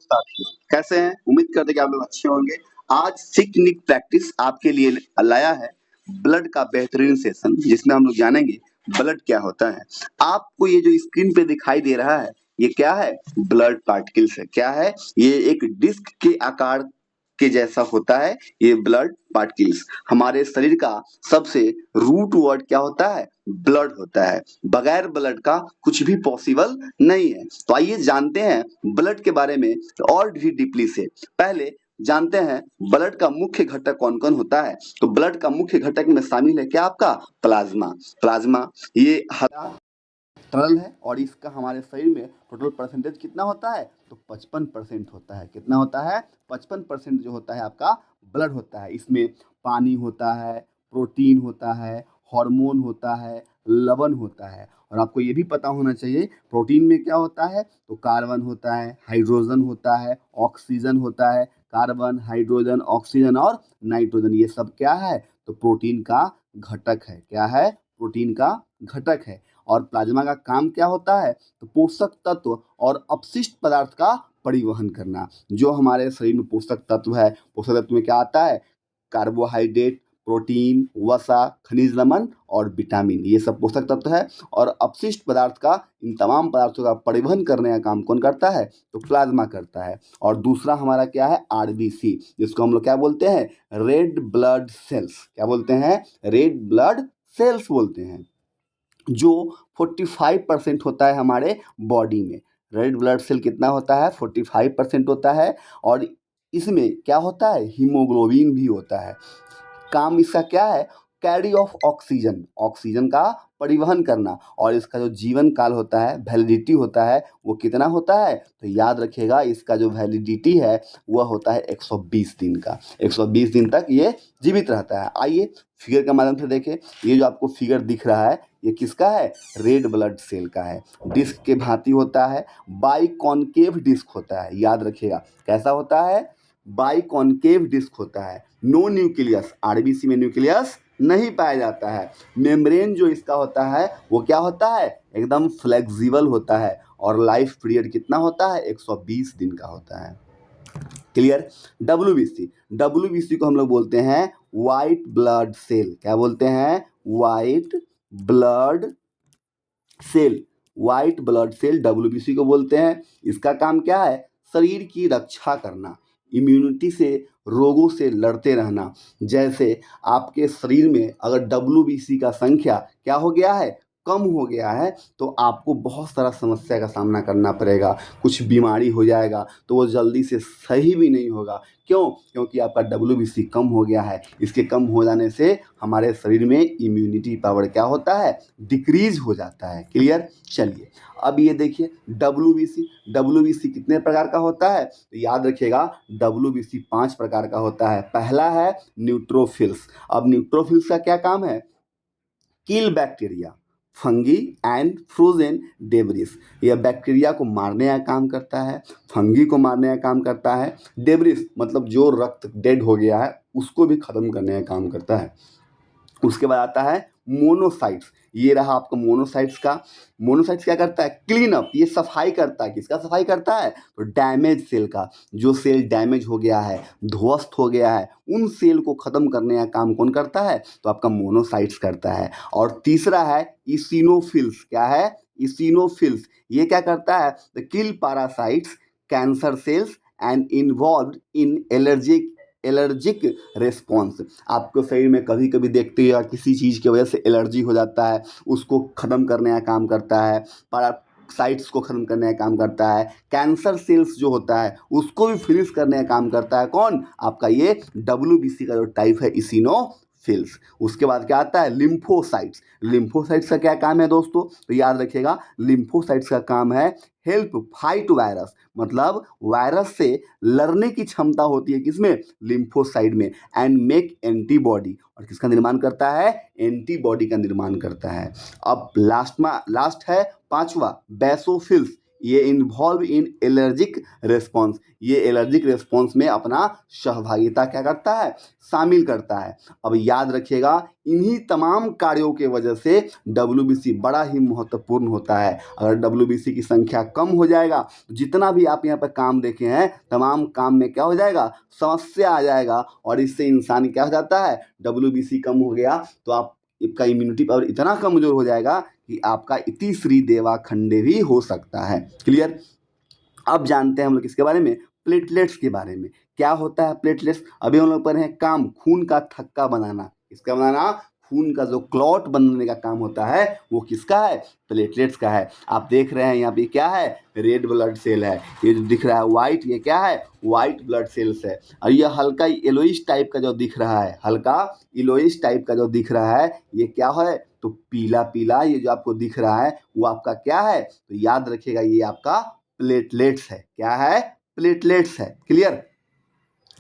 साथियों, कैसे हैं? उम्मीद करते हैं कि आप लोग अच्छे होंगे। आज सिकनिक प्रैक्टिस आपके लिए लाया है ब्लड का बेहतरीन सेशन, जिसमें हम लोग जानेंगे ब्लड क्या होता है। आपको ये जो स्क्रीन पे दिखाई दे रहा है, ये क्या है? ब्लड पार्टिकल्स है। क्या है? ये एक डिस्क के आकार के जैसा होता है। ये ब्लड पार्टिकल्स हमारे शरीर का सबसे रूट वर्ड क्या होता है? ब्लड होता है। बगैर ब्लड का कुछ भी पॉसिबल नहीं है। तो आइए जानते हैं ब्लड के बारे में और भी डीपली से। पहले जानते हैं ब्लड का मुख्य घटक कौन कौन होता है। तो ब्लड का मुख्य घटक में शामिल है क्या? आपका प्लाज्मा। प्लाज्मा ये हरा तरल है और इसका हमारे शरीर में टोटल परसेंटेज कितना होता है? तो 55% होता है। कितना होता है? 55% जो होता है आपका ब्लड होता है। इसमें पानी होता है, प्रोटीन होता है, हार्मोन होता है, लवण होता है। और आपको ये भी पता होना चाहिए प्रोटीन में क्या होता है? तो कार्बन होता है, हाइड्रोजन होता है, ऑक्सीजन होता है। कार्बन, हाइड्रोजन, ऑक्सीजन और नाइट्रोजन, ये सब क्या है? तो प्रोटीन का घटक है। क्या है? प्रोटीन का घटक है। और प्लाज्मा का काम क्या होता है? तो पोषक तत्व और अपशिष्ट पदार्थ का परिवहन करना। जो हमारे शरीर में पोषक तत्व है, पोषक तत्व में क्या आता है? कार्बोहाइड्रेट, प्रोटीन, वसा, खनिज लवण और विटामिन, ये सब पोषक तत्व है। और अपशिष्ट पदार्थ का, इन तमाम पदार्थों का परिवहन करने का काम कौन करता है? तो प्लाज्मा करता है। और दूसरा हमारा क्या है? आरबीसी, जिसको हम लोग क्या बोलते हैं? Red blood cells. क्या बोलते हैं? रेड ब्लड सेल्स बोलते हैं, जो 45% होता है हमारे बॉडी में। रेड ब्लड सेल कितना होता है? 45% होता है। और इसमें क्या होता है? हीमोग्लोबिन भी होता है। काम इसका क्या है? कैरी ऑफ ऑक्सीजन, ऑक्सीजन का परिवहन करना। और इसका जो जीवन काल होता है, वैलिडिटी होता है, वो कितना होता है? तो याद रखिएगा, इसका जो वैलिडिटी है वह होता है 120 दिन का। 120 दिन तक ये जीवित रहता है। आइए फिगर के माध्यम से देखें। ये जो आपको फिगर दिख रहा है, ये किसका है? रेड ब्लड सेल का है। डिस्क के भांति होता है, बाइकॉन्केव डिस्क होता है। याद रखिएगा कैसा होता है? बाइकॉन्केव डिस्क होता है। नो न्यूक्लियस, आरबीसी में न्यूक्लियस नहीं पाया जाता है। मेम्ब्रेन जो इसका होता है वो क्या होता है? एकदम फ्लेक्सिबल होता है। और लाइफ पीरियड कितना होता है? 120 दिन का होता है। क्लियर? डब्ल्यूबीसी, डब्ल्यूबीसी को हम लोग बोलते हैं वाइट ब्लड सेल। क्या बोलते हैं? White blood cell. White blood cell WBC को बोलते हैं। इसका काम क्या है? शरीर की रक्षा करना, इम्यूनिटी से, रोगों से लड़ते रहना। जैसे आपके शरीर में अगर डब्ल्यूबीसी का संख्या क्या हो गया है? कम हो गया है, तो आपको बहुत सारा समस्या का सामना करना पड़ेगा। कुछ बीमारी हो जाएगा तो वो जल्दी से सही भी नहीं होगा। क्यों? क्योंकि आपका डब्ल्यूबीसी कम हो गया है। इसके कम हो जाने से हमारे शरीर में इम्यूनिटी पावर क्या होता है? डिक्रीज हो जाता है। क्लियर? चलिए अब ये देखिए डब्ल्यूबीसी, डब्ल्यूबीसी कितने प्रकार का होता है? तो याद रखिएगा डब्ल्यूबीसी 5 प्रकार का होता है। पहला है न्यूट्रोफिल्स। अब न्यूट्रोफिल्स का क्या काम है? Kill bacteria, fungi and frozen debris. यह बैक्टीरिया को मारने का काम करता है, फंगी को मारने का काम करता है, डेब्रिस मतलब जो रक्त डेड हो गया है उसको भी खत्म करने का काम करता है। उसके बाद आता है मोनोसाइट्स। ये रहा आपका मोनोसाइट्स का। मोनोसाइट्स क्या करता है? क्लीन अप, ये सफाई करता है। किसका सफाई करता है? तो डैमेज सेल का। जो सेल डैमेज हो गया है, ध्वस्त हो गया है, उन सेल को खत्म करने का काम कौन करता है? तो आपका मोनोसाइट्स करता है। और तीसरा है इसिनोफिल्स। क्या है? इसिनोफिल्स। ये क्या करता है? The kill parasites, cancer cells and involve in allergic response. आपको शरीर में कभी कभी देखते हैं किसी चीज़ की वजह से एलर्जी हो जाता है, उसको ख़त्म करने का काम करता है। पैरासाइट्स को ख़त्म करने का काम करता है। कैंसर सेल्स जो होता है उसको भी फिनिश करने का काम करता है। कौन? आपका ये डब्ल्यूबीसी का जो टाइप है इसिनोफिल्स। उसके बाद क्या आता है? लिम्फोसाइट्स। लिम्फोसाइट्स का क्या काम है दोस्तों? तो याद रखिएगा लिम्फोसाइट्स का काम है हेल्प फाइट वायरस, मतलब वायरस से लड़ने की क्षमता होती है किसमें? लिम्फोसाइट में। एंड मेक एंटीबॉडी, और किसका निर्माण करता है? एंटीबॉडी का निर्माण करता है। अब लास्ट है पांचवा बेसोफिल्स। ये इन्वॉल्व इन एलर्जिक रेस्पॉन्स, ये एलर्जिक रेस्पॉन्स में अपना सहभागिता क्या करता है, शामिल करता है। अब याद रखिएगा इन्हीं तमाम कार्यों के वजह से डब्ल्यूबीसी बड़ा ही महत्वपूर्ण होता है। अगर डब्ल्यूबीसी की संख्या कम हो जाएगा, जितना भी आप यहाँ पर काम देखे हैं तमाम काम में क्या हो जाएगा, समस्या आ जाएगा, और इससे इंसान क्या हो जाता है, डब्ल्यूबीसी कम हो गया तो आपका इम्यूनिटी पावर इतना कमजोर हो जाएगा कि आपका इति श्री देवा खंडे भी हो सकता है। क्लियर। अब जानते हैं हम लोग किसके बारे में, प्लेटलेट्स के बारे में। क्या होता है प्लेटलेट्स, अभी हम लोग पर है काम खून का थक्का बनाना। किसका बनाना, खून का जो क्लॉट बनने का काम होता है वो किसका है, प्लेटलेट्स का है। आप देख रहे हैं यहाँ पे क्या है, रेड ब्लड सेल है, ये जो दिख रहा है व्हाइट, ये क्या है, व्हाइट ब्लड सेल्स है। और ये हल्का येलोइश टाइप का जो दिख रहा है, हल्का येलोइश टाइप का जो दिख रहा है ये क्या है, तो पीला पीला ये जो आपको दिख रहा है वो आपका क्या है, तो याद रखिएगा ये आपका प्लेटलेट्स है। क्या है, प्लेटलेट्स है। क्लियर।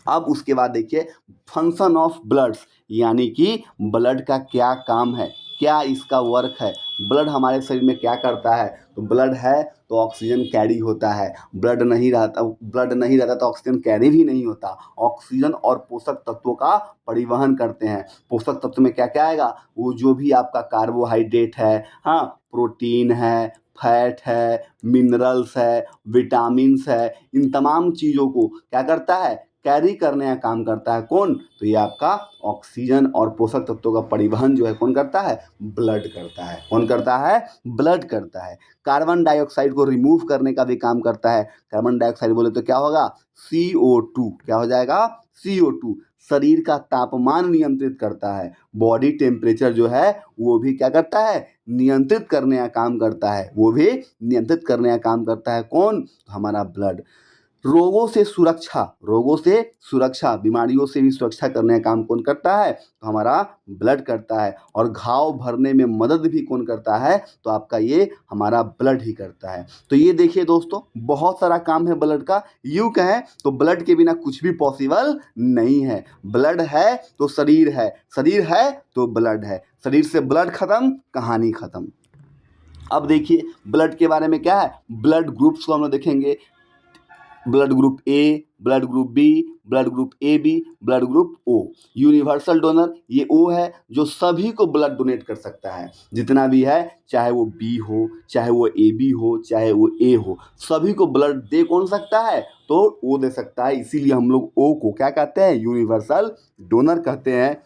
अब उसके बाद देखिए फंक्शन ऑफ ब्लड्स, यानी कि ब्लड का क्या काम है, क्या इसका वर्क है, ब्लड हमारे शरीर में क्या करता है। तो ब्लड है तो ऑक्सीजन कैरी होता है, ब्लड नहीं रहता तो ऑक्सीजन कैरी भी नहीं होता। ऑक्सीजन और पोषक तत्वों का परिवहन करते हैं। पोषक तत्व में क्या क्या आएगा, वो जो भी आपका कार्बोहाइड्रेट है, हाँ, प्रोटीन है, फैट है, मिनरल्स है, विटामिन्स है, इन तमाम चीज़ों को क्या करता है, कैरी करने का काम करता है। कौन, तो ये आपका ऑक्सीजन और पोषक तत्वों का परिवहन जो है कौन करता है, ब्लड करता है। कौन करता है, ब्लड करता है। कार्बन डाइऑक्साइड को रिमूव करने का भी काम करता है। कार्बन डाइऑक्साइड बोले तो क्या होगा, CO2, क्या हो जाएगा, CO2। शरीर का तापमान नियंत्रित करता है, बॉडी टेम्परेचर जो है वो भी क्या करता है, नियंत्रित करने का काम करता है, वो भी नियंत्रित करने का काम करता है। कौन, हमारा ब्लड। रोगों से सुरक्षा, बीमारियों से भी सुरक्षा करने का काम कौन करता है, तो हमारा ब्लड करता है। और घाव भरने में मदद भी कौन करता है, तो आपका ये हमारा ब्लड ही करता है। तो ये देखिए दोस्तों बहुत सारा काम है ब्लड का। यूँ कहें तो ब्लड के बिना कुछ भी पॉसिबल नहीं है। ब्लड है तो शरीर है, शरीर है तो ब्लड है, शरीर से ब्लड खत्म, कहानी खत्म। अब देखिए ब्लड के बारे में क्या है, ब्लड ग्रुप्स को हम लोग देखेंगे। Blood group A, blood group B, blood group AB, blood group O। Universal donor ये O है जो सभी को ब्लड डोनेट कर सकता है, जितना भी है, चाहे वो B हो, चाहे वो AB हो, चाहे वो A हो, सभी को ब्लड दे कौन सकता है, तो O दे सकता है। इसीलिए हम लोग O को क्या कहते हैं, यूनिवर्सल डोनर कहते हैं,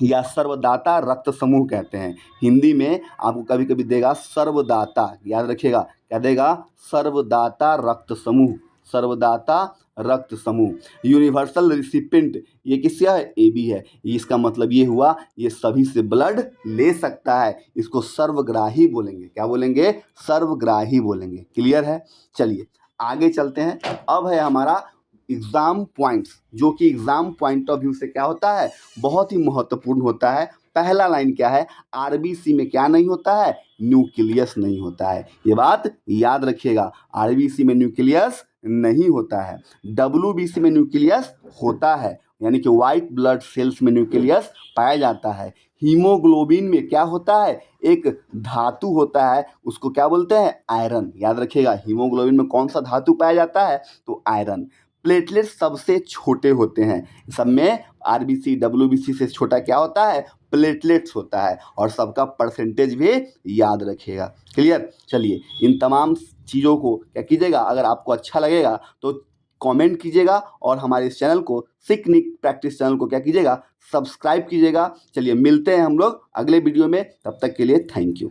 या सर्वदाता रक्त समूह कहते हैं। हिंदी में आपको कभी कभी देगा सर्वदाता, याद रखिएगा क्या देगा, सर्वदाता रक्त समूह, सर्वदाता रक्त समूह। यूनिवर्सल रिसिपेंट ये किसका है, AB है। इसका मतलब ये हुआ ये सभी से ब्लड ले सकता है, इसको सर्वग्राही बोलेंगे। क्या बोलेंगे, सर्वग्राही बोलेंगे। क्लियर है। चलिए आगे चलते हैं। अब है हमारा एग्जाम पॉइंट्स, जो कि एग्जाम पॉइंट ऑफ व्यू से क्या होता है, बहुत ही महत्वपूर्ण होता है। पहला लाइन क्या है, RBC में क्या नहीं होता है, न्यूक्लियस नहीं होता है। ये बात याद रखिएगा, RBC में न्यूक्लियस नहीं होता है। WBC में न्यूक्लियस होता है, यानी कि वाइट ब्लड सेल्स में न्यूक्लियस पाया जाता है। हीमोग्लोबिन में क्या होता है, एक धातु होता है, उसको क्या बोलते हैं, आयरन। याद रखिएगा हीमोग्लोबिन में कौन सा धातु पाया जाता है, तो आयरन। प्लेटलेट सबसे छोटे होते हैं, सब में RBC WBC से छोटा क्या होता है, प्लेटलेट्स होता है, और सबका परसेंटेज भी याद रखिएगा। क्लियर। चलिए इन तमाम चीज़ों को क्या कीजिएगा, अगर आपको अच्छा लगेगा तो कमेंट कीजिएगा, और हमारे इस चैनल को सिकनिक प्रैक्टिस चैनल को क्या कीजिएगा, सब्सक्राइब कीजिएगा। चलिए मिलते हैं हम लोग अगले वीडियो में, तब तक के लिए थैंक यू।